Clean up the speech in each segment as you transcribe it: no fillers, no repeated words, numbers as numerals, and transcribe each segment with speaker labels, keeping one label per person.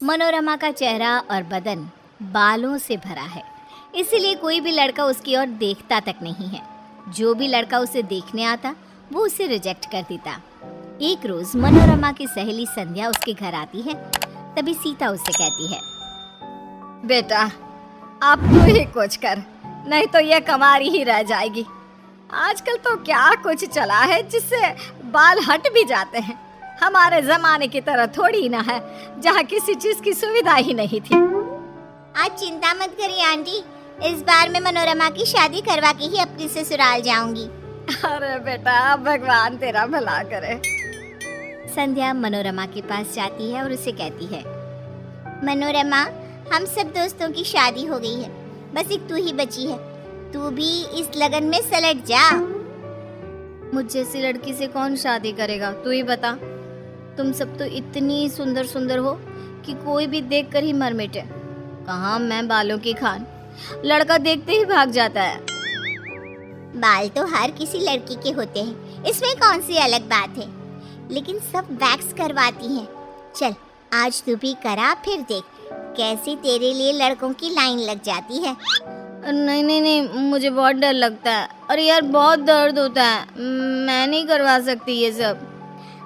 Speaker 1: मनोरमा का चेहरा और बदन बालों से भरा है, इसीलिए कोई भी लड़का उसकी ओर देखता तक नहीं है। जो भी लड़का उसे देखने आता वो उसे रिजेक्ट कर देता। एक रोज मनोरमा की सहेली संध्या उसके घर आती है। तभी सीता उससे कहती है,
Speaker 2: बेटा अब तू ही कुछ कर, नहीं तो ये कमारी ही रह जाएगी। आजकल तो क्या कुछ चला है जिससे बाल हट भी जाते हैं। हमारे जमाने की तरह थोड़ी ना है जहाँ किसी चीज की सुविधा ही नहीं थी।
Speaker 1: आज चिंता मत करिए आंटी, इस बार मैं मनोरमा की शादी करवा के ही अपने ससुराल जाऊंगी।
Speaker 2: अरे बेटा भगवान तेरा भला करे।
Speaker 1: संध्या मनोरमा के पास जाती है और उसे कहती है, मनोरमा हम सब दोस्तों की शादी हो गई है, बस एक तू ही बची है। तू भी इस लगन में सलट जा। मुझ जैसी लड़की से कौन शादी करेगा, तू ही बता। तुम सब तो इतनी सुंदर सुंदर हो कि कोई भी देखकर ही मर मिटे। कहाँ मैं बालों की खान, लड़का देखते ही भाग जाता है। बाल तो हर किसी लड़की के होते हैं, इसमें कौन सी अलग बात है, लेकिन सब वैक्स करवाती हैं। चल आज तू भी करा, फिर देख कैसे तेरे लिए लड़कों की लाइन लग जाती है। नहीं नहीं नहीं, मुझे बहुत डर लगता है। अरे यार बहुत दर्द होता है, मैं नहीं करवा सकती ये सब।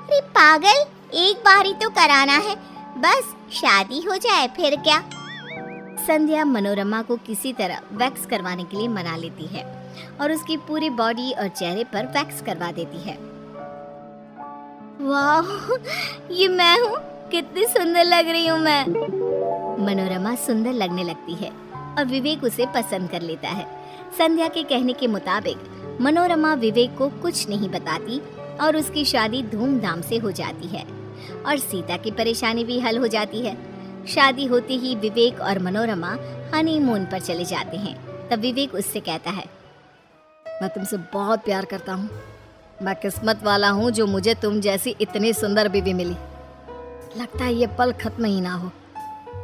Speaker 1: अरे पागल, एक बार ही तो कराना है, बस शादी हो जाए फिर क्या। संध्या मनोरमा को किसी तरह वैक्स करवाने के लिए मना लेती है और उसकी पूरी बॉडी और चेहरे पर वैक्स करवा देती है। वाह, ये मैं हूँ, कितनी सुंदर लग रही हूँ मैं। मनोरमा सुंदर लगने लगती है और विवेक उसे पसंद कर लेता है। संध्या के कहने के मुताबिक मनोरमा विवेक को कुछ नहीं बताती और उसकी शादी धूमधाम से हो जाती है और सीता की परेशानी भी हल हो जाती है। शादी होते ही विवेक और मनोरमा हनीमून पर चले जाते हैं। तब विवेक उससे कहता है,
Speaker 2: मैं तुमसे बहुत प्यार करता हूँ। मैं किस्मत वाला हूँ जो मुझे तुम जैसी इतनी सुंदर बीवी मिली। लगता है ये पल खत्म ही ना हो,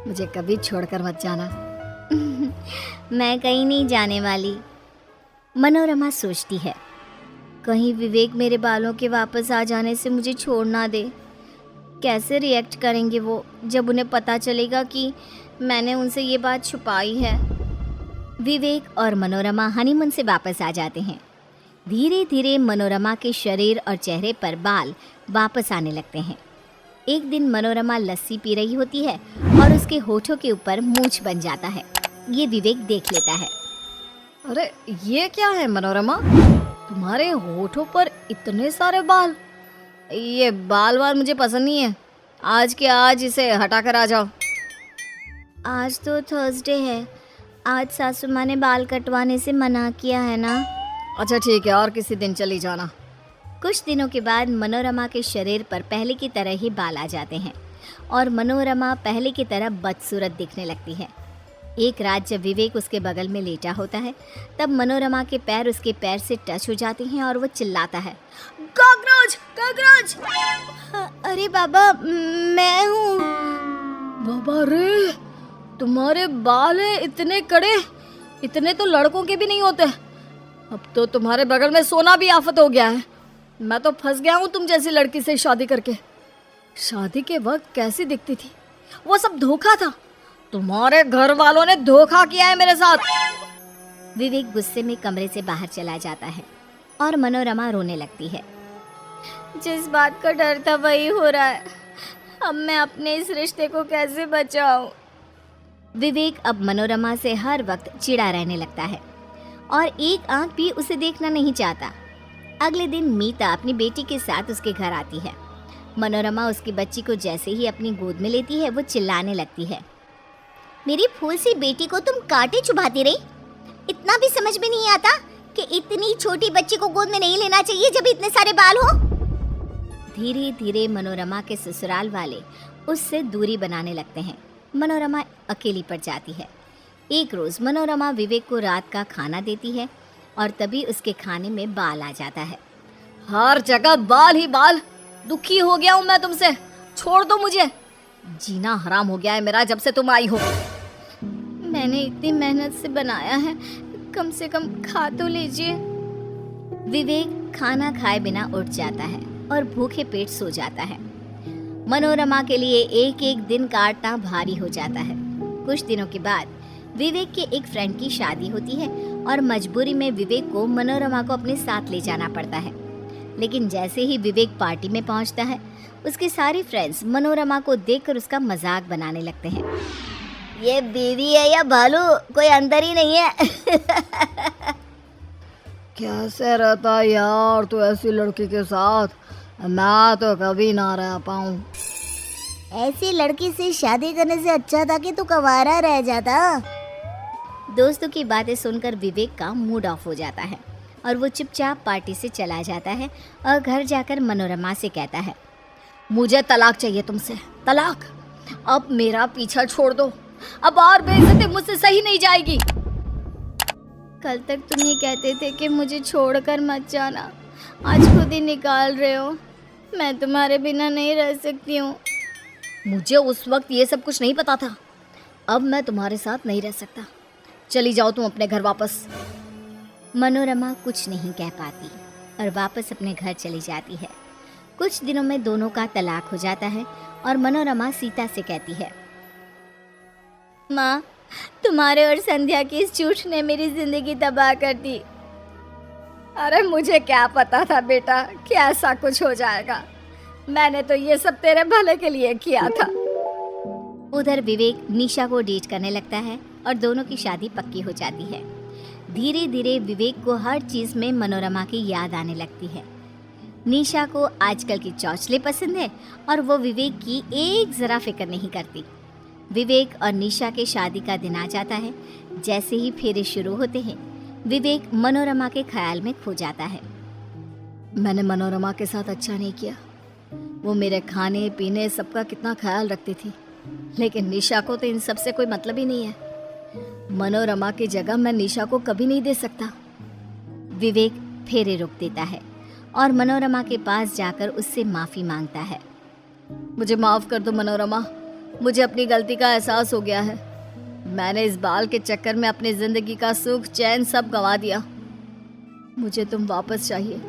Speaker 2: मुझे कभी छोड़कर मत जाना।
Speaker 1: मैं कहीं नहीं जाने वाली। मनोरमा सोचती है, कहीं विवेक मेरे बालों के वापस आ जाने से मुझे छोड़ ना दे। कैसे रिएक्ट करेंगे वो जब उन्हें पता चलेगा कि मैंने उनसे ये बात छुपाई है। विवेक और मनोरमा हनीमून से वापस आ जाते हैं। धीरे धीरे मनोरमा के शरीर और चेहरे पर बाल वापस आने लगते हैं। एक दिन मनोरमा लस्सी पी रही होती है और उसके होठों के ऊपर मूंछ बन जाता है। ये विवेक देख लेता है।
Speaker 2: अरे ये क्या है मनोरमा, तुम्हारे होठों पर इतने सारे बाल। ये बाल वाल मुझे पसंद नहीं है, आज के आज इसे हटा कर आ जाओ।
Speaker 1: आज तो थर्सडे है, आज सासू माँ ने बाल कटवाने से मना किया है ना।
Speaker 2: अच्छा ठीक है, और किसी दिन चली जाना।
Speaker 1: कुछ दिनों के बाद मनोरमा के शरीर पर पहले की तरह ही बाल आ जाते हैं और मनोरमा पहले की तरह बदसूरत दिखने लगती है। एक रात जब विवेक उसके बगल में लेटा होता है तब मनोरमा के पैर उसके पैर से टच हो जाते हैं और वो चिल्लाता है, कॉकरोच कॉकरोच। अरे बाबा मैं हूँ।
Speaker 2: बाबा रे, तुम्हारे बाल हैं इतने कड़े, इतने तो लड़कों के भी नहीं होते। अब तो तुम्हारे बगल में सोना भी आफत हो गया है। मैं तो फंस गया हूँ तुम जैसी लड़की से शादी करके। शादी के वक्त कैसी दिखती थी, वो सब धोखा था। तुम्हारे घर वालों ने धोखा किया है मेरे साथ।
Speaker 1: विवेक गुस्से में कमरे से बाहर चला जाता है और मनोरमा रोने लगती है। जिस बात का डर था वही हो रहा है, अब मैं अपने इस रिश्ते को कैसे बचाऊं। विवेक अब मनोरमा से हर वक्त चिढ़ा रहने लगता है और एक आंख भी उसे देखना नहीं चाहता। अगले दिन मीता अपनी बेटी के साथ उसके घर आती है। मनोरमा उसकी बच्ची को जैसे ही अपनी गोद में लेती है वो चिल्लाने लगती है, मेरी फूल सी बेटी को तुम कांटे चुभाती रही। इतना भी समझ में नहीं आता कि इतनी छोटी बच्ची को गोद में नहीं लेना चाहिए जब इतने सारे बाल हो। धीरे धीरे मनोरमा के ससुराल वाले उससे दूरी बनाने लगते हैं। मनोरमा अकेली पड़ जाती है। एक रोज मनोरमा विवेक को रात का खाना देती है और तभी उसके खाने में बाल आ जाता है।
Speaker 2: हर जगह बाल ही बाल, दुखी हो गया हूँ मैं तुमसे, छोड़ दो मुझे। जीना हराम हो गया है मेरा जब से तुम आई हो।
Speaker 1: मैंने इतनी मेहनत से बनाया है, कम से कम खा तो लीजिए। विवेक खाना खाए बिना उठ जाता है और भूखे पेट सो जाता है। मनोरमा के लिए एक एक दिन काटना भारी हो जाता है। कुछ दिनों के बाद विवेक के एक फ्रेंड की शादी होती है और मजबूरी में विवेक को मनोरमा को अपने साथ ले जाना पड़ता है। लेकिन जैसे ही विवेक पार्टी में पहुंचता है, उसके सारे फ्रेंड्स मनोरमा को देखकर उसका मजाक बनाने लगते हैं। ये बीवी है या भालू, कोई अंदर ही नहीं है।
Speaker 2: कैसे रहता यार तू ऐसी लड़की के साथ, मैं तो कभी ना रह पाऊं।
Speaker 1: ऐसी लड़की से शादी करने से अच्छा था कि तू कंवारा रह जाता। दोस्तों की बातें सुनकर विवेक का मूड ऑफ हो जाता है और वो चुपचाप पार्टी से चला जाता है और घर जाकर मनोरमा से कहता है,
Speaker 2: मुझे तलाक चाहिए तुमसे, तलाक। अब मेरा पीछा छोड़ दो, अब और बेइज्जती मुझसे सही नहीं जाएगी।
Speaker 1: कल तक तुम ये कहते थे कि मुझे छोड़कर मत जाना, आज खुद ही निकाल रहे हो। मैं तुम्हारे बिना नहीं रह सकती हूँ।
Speaker 2: मुझे उस वक्त ये सब कुछ नहीं पता था, अब मैं तुम्हारे साथ नहीं रह सकता। चली जाओ तुम अपने घर वापस।
Speaker 1: मनोरमा कुछ नहीं कह पाती और वापस अपने घर चली जाती है। कुछ दिनों में दोनों का तलाक हो जाता है और मनोरमा सीता से कहती है, माँ, तुम्हारे और संध्या की इस झूठ ने मेरी जिंदगी तबाह कर दी।
Speaker 2: अरे मुझे क्या पता था बेटा कि ऐसा कुछ हो जाएगा, मैंने तो ये सब तेरे भले के लिए किया था।
Speaker 1: उधर विवेक निशा को डेट करने लगता है और दोनों की शादी पक्की हो जाती है। धीरे धीरे विवेक को हर चीज में मनोरमा की याद आने लगती है। निशा को आजकल की चौचले पसंद है और वो विवेक की एक जरा फिक्र नहीं करती। विवेक और निशा के शादी का दिन आ जाता है। जैसे ही फेरे शुरू होते हैं, विवेक मनोरमा के ख्याल में खो जाता है।
Speaker 2: मैंने मनोरमा के साथ अच्छा नहीं किया, वो मेरे खाने पीने सबका कितना ख्याल रखती थी, लेकिन निशा को तो इन सब से कोई मतलब ही नहीं है। मनोरमा की जगह मैं निशा को कभी नहीं दे सकता।
Speaker 1: विवेक फेरे रोक देता है और मनोरमा के पास जाकर उससे माफ़ी मांगता है।
Speaker 2: मुझे माफ़ कर दो मनोरमा, मुझे अपनी गलती का एहसास हो गया है। मैंने इस बाल के चक्कर में अपनी ज़िंदगी का सुख चैन सब गंवा दिया। मुझे तुम वापस चाहिए,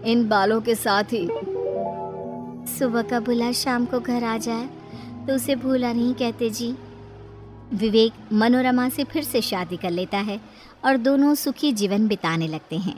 Speaker 2: इन बालों के साथ ही।
Speaker 1: सुबह का बुला शाम को घर आ जाए तो उसे भूला नहीं कहते जी। विवेक मनोरमा से फिर से शादी कर लेता है और दोनों सुखी जीवन बिताने लगते हैं।